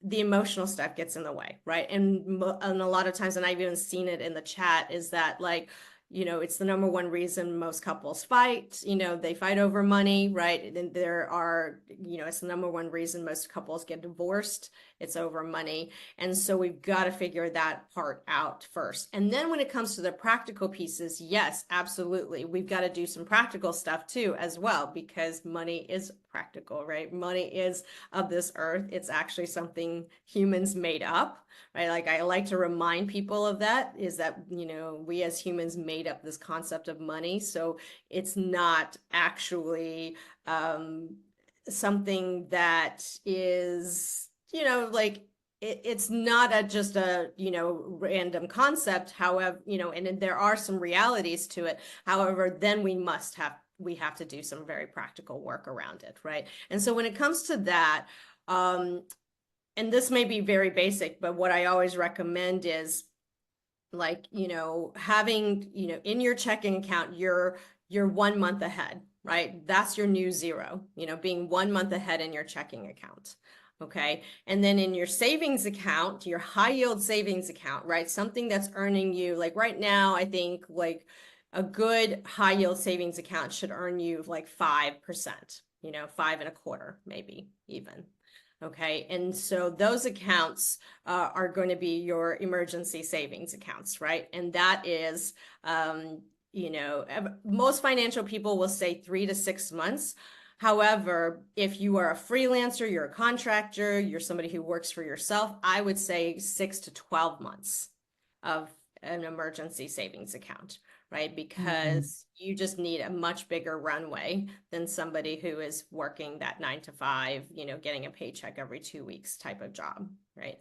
Speaker 2: the emotional stuff gets in the way, right? And a lot of times, and I've even seen it in the chat, is that like, it's the number one reason most couples fight. They fight over money, right? And it's the number one reason most couples get divorced. It's over money. And so we've got to figure that part out first. And then when it comes to the practical pieces, yes, absolutely. We've got to do some practical stuff too, as well, because money is practical, right? Money is of this earth. It's actually something humans made up, right? Like I like to remind people of that, is that, we as humans made up this concept of money. So it's not actually something that is, like it's not just a random concept. However, and there are some realities to it. However, then we have to do some very practical work around it, right? And so when it comes to that, and this may be very basic, but what I always recommend is like, having, in your checking account, you're 1 month ahead, right? That's your new zero, being 1 month ahead in your checking account. Okay. And then in your savings account, your high yield savings account, right? Something that's earning you, like right now, I think like a good high yield savings account should earn you like 5%, 5.25%, maybe even. Okay. And so those accounts are going to be your emergency savings accounts, right? And that is, most financial people will say 3 to 6 months. However, if you are a freelancer, you're a contractor, you're somebody who works for yourself, I would say 6 to 12 months of an emergency savings account, right? Because you just need a much bigger runway than somebody who is working that 9 to 5, getting a paycheck every 2 weeks type of job, right?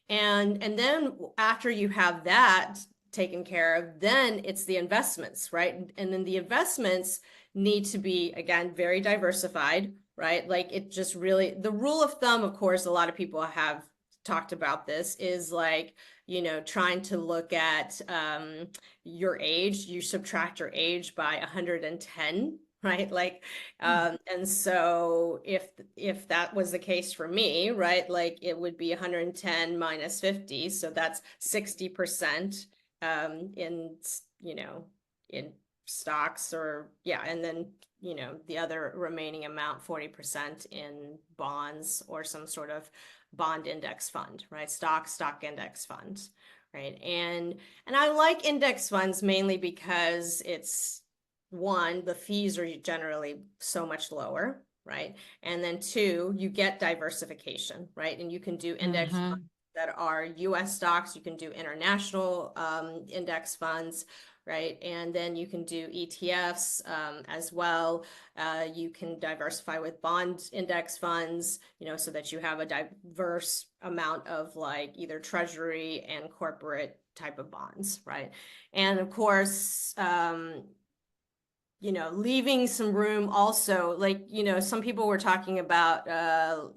Speaker 2: And then after you have that taken care of, then it's the investments, right? And then the investments need to be, again, very diversified, right? Like it just really, the rule of thumb, of course, a lot of people have talked about this, is like, trying to look at your age, you subtract your age by 110, right? Like, and so if that was the case for me, right, like it would be 110 minus 50, so that's 60% in in stocks, or and then you know, the other remaining amount, 40% in bonds or some sort of bond index fund, right? Stock index fund, right? And I like index funds mainly because it's, one, the fees are generally so much lower, right? And then two, you get diversification, right? And you can do index funds that are US stocks, you can do international index funds, right? And then you can do ETFs as well. You can diversify with bond index funds, you know, so that you have a diverse amount of like either treasury and corporate type of bonds, right? And of course, you know, leaving some room also, like, you know, some people were talking about,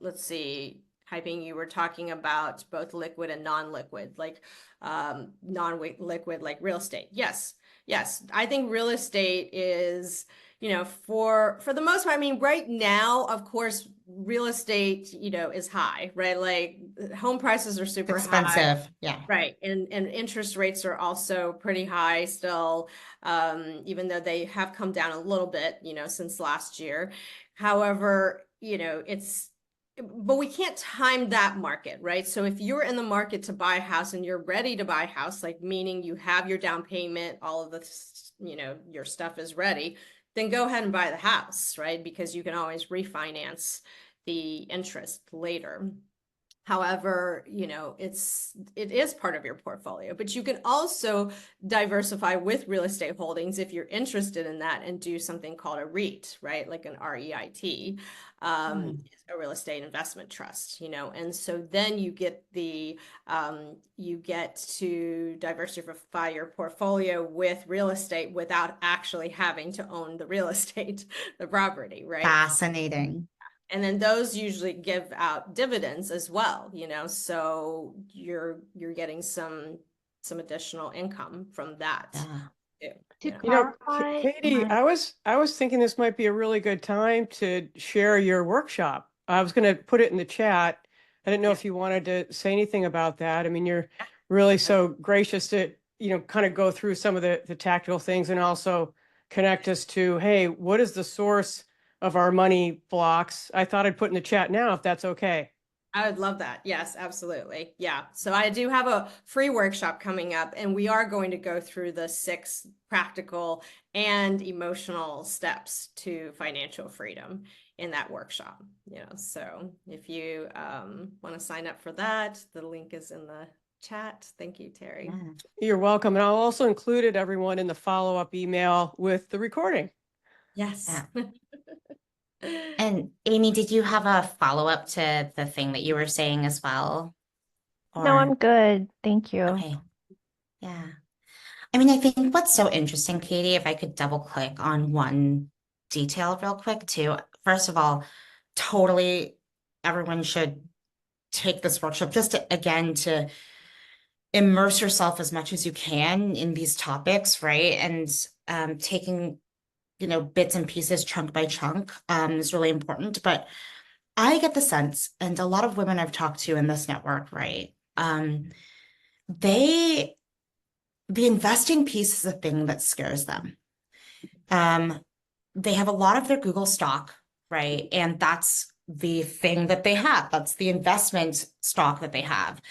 Speaker 2: let's see, hyping, you were talking about both liquid and non-liquid, like non-liquid, like real estate. Yes. I think real estate is, you know, for the most part, I mean, right now, of course, real estate, you know, is high, right? Like home prices are super
Speaker 1: Expensive.
Speaker 2: high.
Speaker 1: Yeah.
Speaker 2: Right. And interest rates are also pretty high still, even though they have come down a little bit, you know, since last year. However, you know, but we can't time that market, right? So if you're in the market to buy a house and you're ready to buy a house, like meaning you have your down payment, all of the, you know, your stuff is ready, then go ahead and buy the house, right? Because you can always refinance the interest later. However, you know, it is part of your portfolio, but you can also diversify with real estate holdings if you're interested in that and do something called a REIT, right? Like an REIT, a real estate investment trust, you know, and so then you get you get to diversify your portfolio with real estate without actually having to own the real estate, the property, right?
Speaker 1: Fascinating.
Speaker 2: And then those usually give out dividends as well, you know, so you're getting some additional income from that.
Speaker 1: Yeah.
Speaker 2: Too,
Speaker 3: To
Speaker 2: you know?
Speaker 3: clarify,
Speaker 6: Katie, I was thinking this might be a really good time to share your workshop. I was going to put it in the chat. I didn't know if you wanted to say anything about that. I mean, you're really so gracious to, you know, kind of go through some of the tactical things and also connect us to, hey, what is the source of our money blocks? I thought I'd put in the chat now, if that's okay.
Speaker 2: I would love that. Yes, absolutely. Yeah. So I do have a free workshop coming up, and we are going to go through the 6 practical and emotional steps to financial freedom in that workshop. You know, so if you want to sign up for that, the link is in the chat. Thank you, Terry.
Speaker 1: Yeah.
Speaker 6: You're welcome. And I'll also included everyone in the follow-up email with the recording.
Speaker 2: Yes.
Speaker 1: And Amy, did you have a follow-up to the thing that you were saying as well?
Speaker 5: No, I'm good. Thank you.
Speaker 1: Okay. Yeah. I mean, I think what's so interesting, Katie, if I could double click on one detail real quick too. First of all, totally everyone should take this workshop just to, again, to immerse yourself as much as you can in these topics, right? And taking, you know, bits and pieces chunk by chunk is really important. But I get the sense, and a lot of women I've talked to in this network, right? The investing piece is a thing that scares them. They have a lot of their Google stock, right? And that's the thing that they have. That's the investment stock that they have.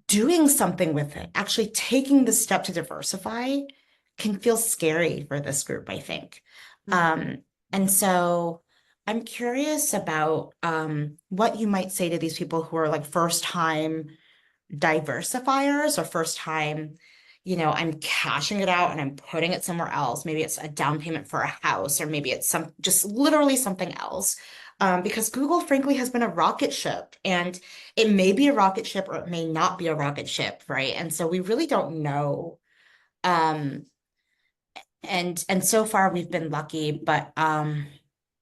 Speaker 1: Doing something with it, actually taking the step to diversify can feel scary for this group, I think. And so I'm curious about what you might say to these people who are like first time diversifiers or first time, you know, I'm cashing it out and I'm putting it somewhere else. Maybe it's a down payment for a house, or maybe it's just literally something else. Because Google, frankly, has been a rocket ship, and it may be a rocket ship or it may not be a rocket ship, right? And so we really don't know. And so far we've been lucky, but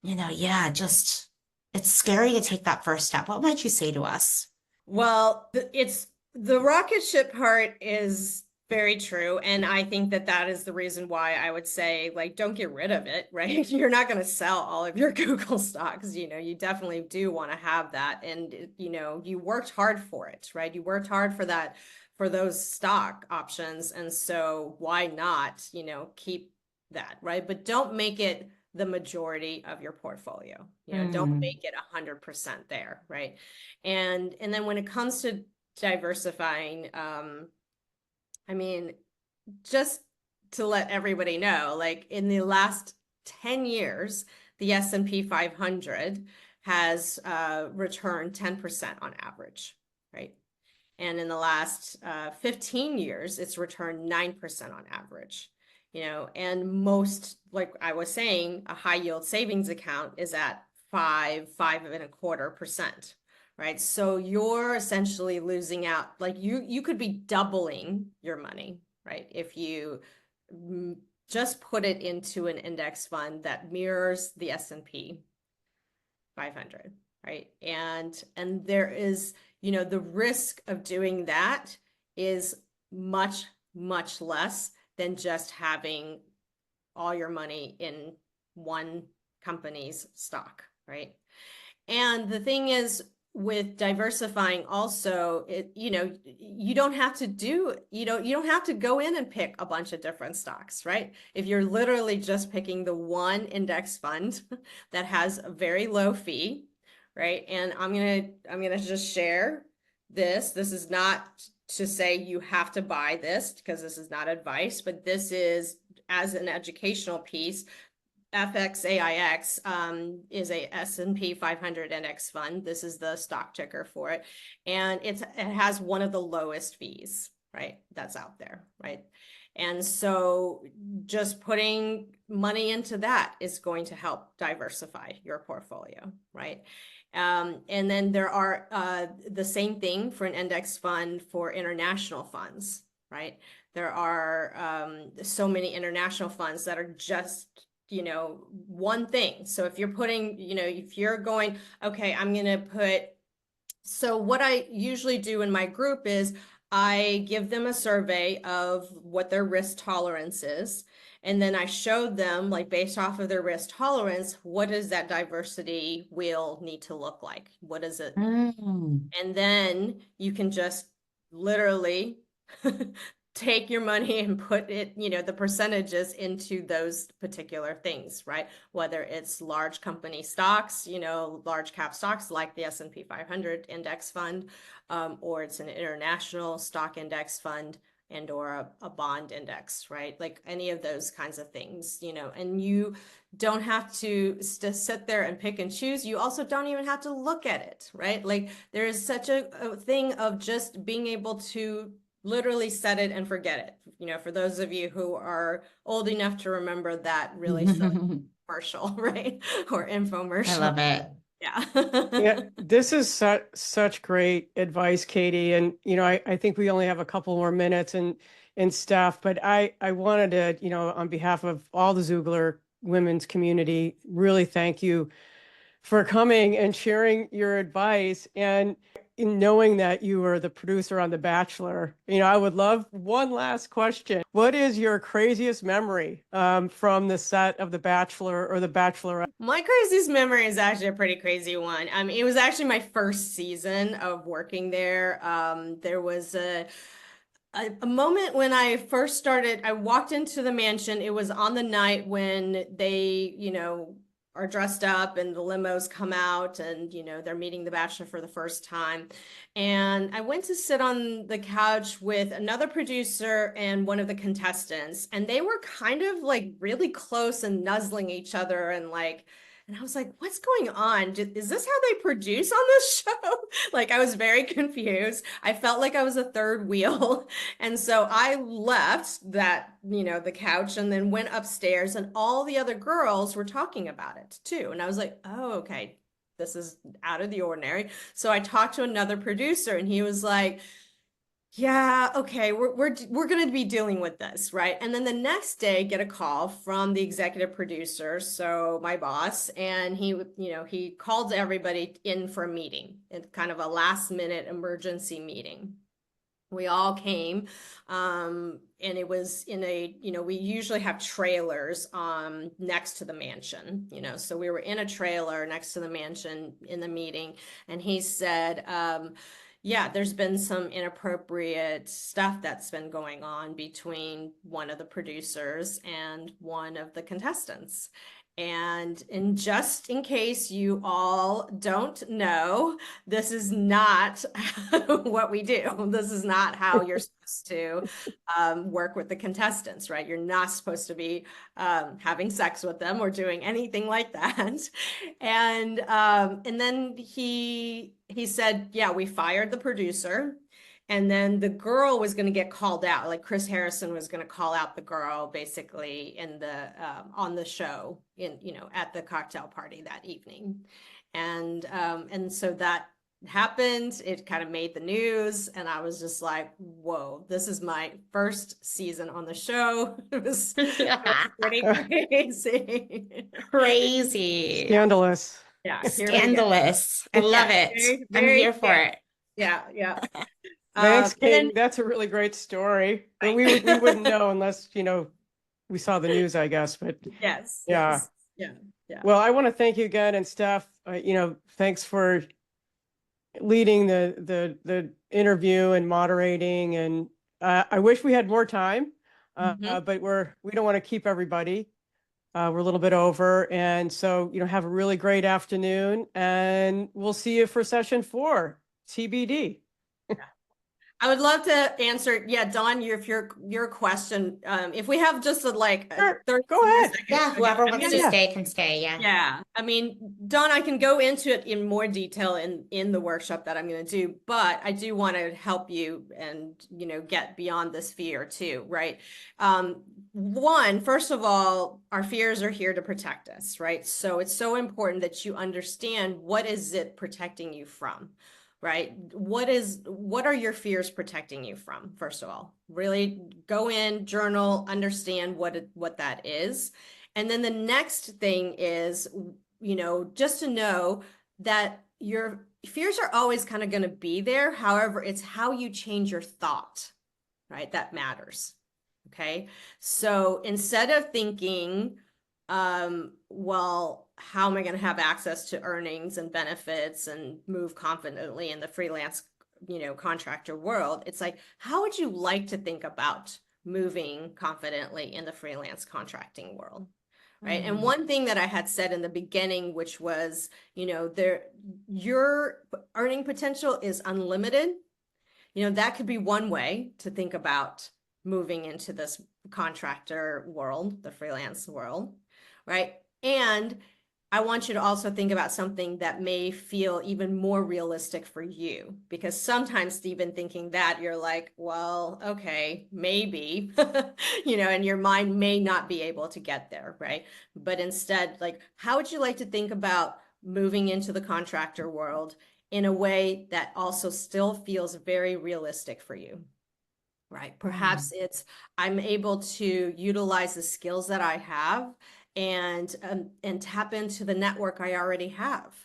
Speaker 1: you know, yeah, just it's scary to take that first step. What might you say to us?
Speaker 2: Well, it's the rocket ship part is very true. And I think that is the reason why I would say, like, don't get rid of it, right? You're not going to sell all of your Google stocks. You know, you definitely do want to have that. And, you know, you worked hard for it, right? You worked hard for that, for those stock options. And so why not, you know, keep that, right? But don't make it the majority of your portfolio. You know, don't make it 100% there, right? And then when it comes to diversifying, I mean, just to let everybody know, like in the last 10 years, the S&P 500 has returned 10% on average, right? And in the last 15 years, it's returned 9% on average. You know, and most, like I was saying, a high yield savings account is at 5.25%, right? So you're essentially losing out, like you could be doubling your money, right? If you just put it into an index fund that mirrors the S&P 500, right? And there is, you know, the risk of doing that is much, much less than just having all your money in one company's stock, right? And the thing is, with diversifying also, you know, you don't have to go in and pick a bunch of different stocks, right? If you're literally just picking the one index fund that has a very low fee, right? And I'm gonna just share this. This is not to say you have to buy this, because this is not advice, but this is as an educational piece. FXAIX is a S&P 500 index fund. This is the stock ticker for it. And it has one of the lowest fees, right? That's out there, right? And so just putting money into that is going to help diversify your portfolio, right? And then there are the same thing for an index fund for international funds, right? There are so many international funds that are just, you know, one thing. So if you're putting, you know, if you're going, okay, I'm going to put, so what I usually do in my group is I give them a survey of what their risk tolerance is. And then I showed them, like, based off of their risk tolerance, what does that diversity wheel need to look like? What is it? And then you can just literally take your money and put it, you know, the percentages into those particular things, right? Whether it's large company stocks, you know, large cap stocks like the S&P 500 index fund, or it's an international stock index fund and or a bond index, right? Like any of those kinds of things, you know, and you don't have to sit there and pick and choose. You also don't even have to look at it, right? Like there is such a thing of just being able to literally set it and forget it. You know, for those of you who are old enough to remember that really silly commercial, right? Or infomercial.
Speaker 1: I love it.
Speaker 2: Yeah.
Speaker 6: Yeah, this is such great advice, Katie. And, you know, I think we only have a couple more minutes and stuff, but I wanted to, you know, on behalf of all the Xoogler women's community, really thank you for coming and sharing your advice. And in knowing that you were the producer on The Bachelor, you know, I would love one last question. What is your craziest memory from the set of The Bachelor or The Bachelorette?
Speaker 2: My craziest memory is actually a pretty crazy one. I mean, it was actually my first season of working there. There was a moment when I first started. I walked into the mansion. It was on the night when they, you know, are dressed up and the limos come out and, you know, they're meeting the Bachelor for the first time. And I went to sit on the couch with another producer and one of the contestants, and they were kind of like really close and nuzzling each other and like, and I was like, what's going on? Is this how they produce on this show? Like, I was very confused. I felt like I was a third wheel. And so I left that, you know, the couch and then went upstairs, and all the other girls were talking about it too. And I was like, oh, okay, this is out of the ordinary. So I talked to another producer and he was like, yeah, okay, we're going to be dealing with this, right? And then the next day, get a call from the executive producer, so my boss, and he, you know, he called everybody in for a meeting. It's kind of a last minute emergency meeting. We all came, and it was in a, you know, we usually have trailers next to the mansion, you know, so we were in a trailer next to the mansion in the meeting, and he said, yeah, there's been some inappropriate stuff that's been going on between one of the producers and one of the contestants. And just in case you all don't know, this is not what we do. This is not how you're supposed to work with the contestants, right? You're not supposed to be having sex with them or doing anything like that. And then he said, yeah, we fired the producer. And then the girl was going to get called out. Like Chris Harrison was going to call out the girl basically in the on the show at the cocktail party that evening. And so that happened. It kind of made the news, and I was just like, whoa, this is my first season on the show. It was pretty crazy.
Speaker 1: Crazy.
Speaker 6: Scandalous.
Speaker 2: Yeah, here we go.
Speaker 1: Scandalous. I love
Speaker 2: Yeah,
Speaker 1: it. I'm
Speaker 2: very
Speaker 1: here for it.
Speaker 2: Yeah.
Speaker 6: Thanks,
Speaker 2: And then-
Speaker 6: Katie. That's a really great story. But we wouldn't know unless, we saw the news, I guess. But
Speaker 2: yes.
Speaker 6: Yeah.
Speaker 2: Yes, yeah.
Speaker 6: well, I want to thank you again. And Steph, thanks for leading the interview and moderating. And I wish we had more time,
Speaker 2: Mhm.
Speaker 6: but we don't want to keep everybody. We're a little bit over. And so, have a really great afternoon, and we'll see you for session 4, TBD.
Speaker 2: I would love to answer. Yeah, Dawn, your question. If we have just
Speaker 6: Sure,
Speaker 2: 30
Speaker 6: go ahead.
Speaker 2: seconds,
Speaker 1: Yeah, whoever
Speaker 2: I'm
Speaker 1: wants
Speaker 2: gonna-
Speaker 1: to stay can stay. Yeah.
Speaker 2: Yeah, I mean, Dawn, I can go into it in more detail in the workshop that I'm going to do, but I do want to help you and, get beyond this fear too, right? First of all, our fears are here to protect us, right? So it's so important that you understand what is it protecting you from, right? What are your fears protecting you from? First of all, really go in, journal, understand what that is. And then the next thing is, just to know that your fears are always kind of going to be there. However, it's how you change your thought, right? That matters. Okay. So instead of thinking, well, how am I going to have access to earnings and benefits and move confidently in the freelance, contractor world? It's like, how would you like to think about moving confidently in the freelance contracting world? Right. And one thing that I had said in the beginning, which was, your earning potential is unlimited. That could be one way to think about moving into this contractor world, the freelance world. Right. And I want you to also think about something that may feel even more realistic for you, because sometimes even thinking that you're like, well, okay, maybe, and your mind may not be able to get there, right? But instead, like, how would you like to think about moving into the contractor world in a way that also still feels very realistic for you? Right. Perhaps it's, I'm able to utilize the skills that I have and tap into the network I already have.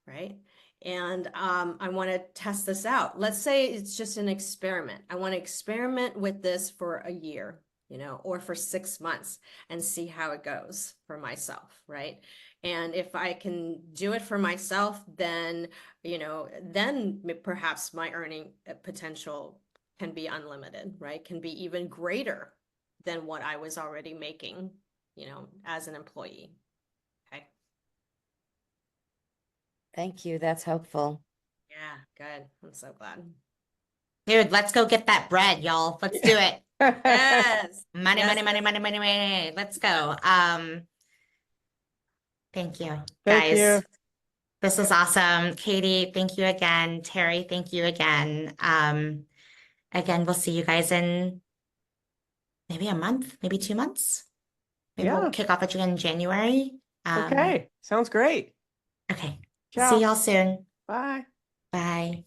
Speaker 2: Right. And I want to test this out. Let's say it's just an experiment. I want to experiment with this for a year, or for 6 months and see how it goes for myself. Right. And if I can do it for myself, then, then perhaps my earning potential can be unlimited, right? Can be even greater than what I was already making, as an employee. Okay.
Speaker 7: Thank you. That's helpful.
Speaker 2: Yeah, good. I'm so glad.
Speaker 1: Dude, let's go get that bread, y'all. Let's do it.
Speaker 2: Yes.
Speaker 1: Money,
Speaker 2: Yes,
Speaker 1: money, money, money, money, money. Let's go. Thank you,
Speaker 6: Thank
Speaker 1: guys.
Speaker 6: you.
Speaker 1: This is awesome. Katie, thank you again. Terry, thank you again. Again, we'll see you guys in maybe a month, maybe 2 months. Maybe
Speaker 6: Yeah.
Speaker 1: we'll kick off again in January.
Speaker 6: Okay. Sounds great.
Speaker 1: Okay.
Speaker 6: Ciao.
Speaker 1: See y'all soon.
Speaker 6: Bye.
Speaker 1: Bye.